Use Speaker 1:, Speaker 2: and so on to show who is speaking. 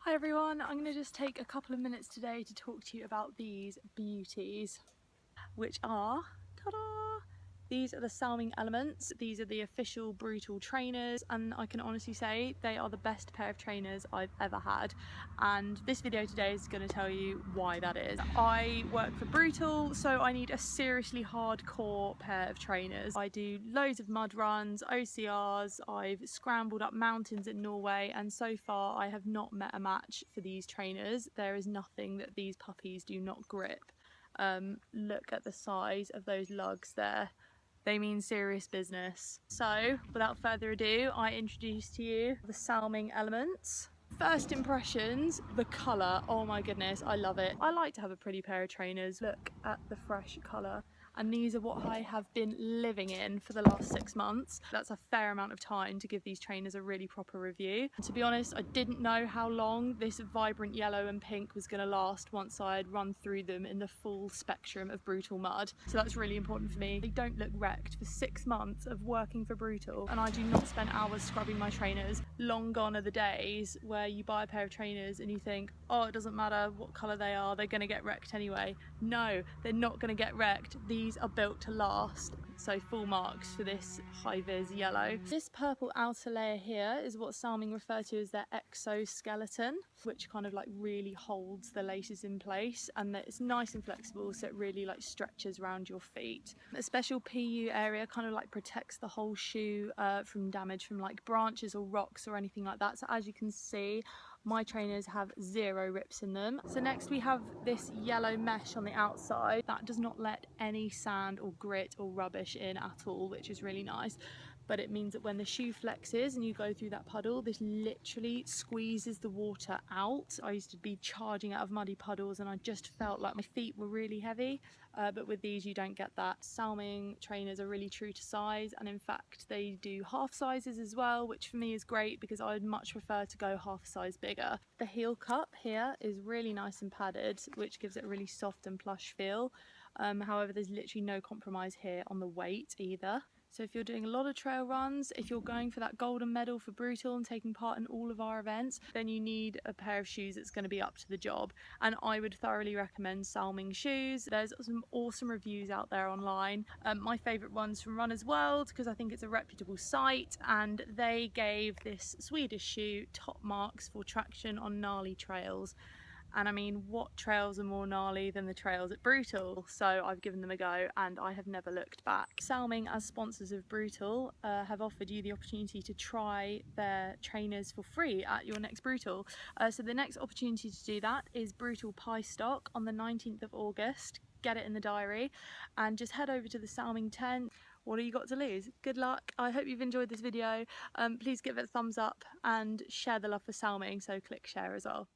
Speaker 1: Hi everyone, I'm going to just take a couple of minutes today to talk to you about these beauties, which are, ta-da! These are the Salming Elements. These are the official Brutal trainers, and I can honestly say they are the best pair of trainers I've ever had. And this video today is going to tell you why that is. I work for Brutal, so I need a seriously hardcore pair of trainers. I do loads of mud runs, OCRs, I've scrambled up mountains in Norway, and so far I have not met a match for these trainers. There is nothing that these puppies do not grip. Look at the size of those lugs there. They mean serious business. So, without further ado, I introduce to you the Salming Elements. First impressions, the colour, oh my goodness, I love it. I like to have a pretty pair of trainers. Look at the fresh colour. And these are what I have been living in for the last 6 months. That's a fair amount of time to give these trainers a really proper review. And to be honest, I didn't know how long this vibrant yellow and pink was going to last once I'd run through them in the full spectrum of Brutal mud. So that's really important for me. They don't look wrecked. For 6 months of working for Brutal, and I do not spend hours scrubbing my trainers. Long gone are the days where you buy a pair of trainers and you think, oh, it doesn't matter what colour they are, they're going to get wrecked anyway. No, they're not going to get wrecked. These are built to last. So full marks for this high-vis yellow. This purple outer layer here is what Salming refer to as their exoskeleton, which kind of like really holds the laces in place, and it's nice and flexible, so it really like stretches around your feet. A special PU area kind of like protects the whole shoe from damage from like branches or rocks or anything like that. So as you can see, my trainers have 0 rips in them. So next we have this yellow mesh on the outside that does not let any sand or grit or rubbish in at all, which is really nice. But it means that when the shoe flexes and you go through that puddle, this literally squeezes the water out. I used to be charging out of muddy puddles and I just felt like my feet were really heavy, but with these you don't get that. Salming trainers are really true to size, and in fact they do half sizes as well, which for me is great because I'd much prefer to go half a size bigger. The heel cup here is really nice and padded, which gives it a really soft and plush feel. However, there's literally no compromise here on the weight either. So if you're doing a lot of trail runs, if you're going for that golden medal for Brutal and taking part in all of our events, then you need a pair of shoes that's going to be up to the job. And I would thoroughly recommend Salming shoes. There's some awesome reviews out there online. My favourite one's from Runner's World because I think it's a reputable site, and they gave this Swedish shoe top marks for traction on gnarly trails. And I mean, what trails are more gnarly than the trails at Brutal? So I've given them a go and I have never looked back. Salming, as sponsors of Brutal, have offered you the opportunity to try their trainers for free at your next Brutal. So the next opportunity to do that is Brutal Pie Stock on the 19th of August. Get it in the diary and just head over to the Salming tent. What have you got to lose? Good luck. I hope you've enjoyed this video. Please give it a thumbs up and share the love for Salming, so click share as well.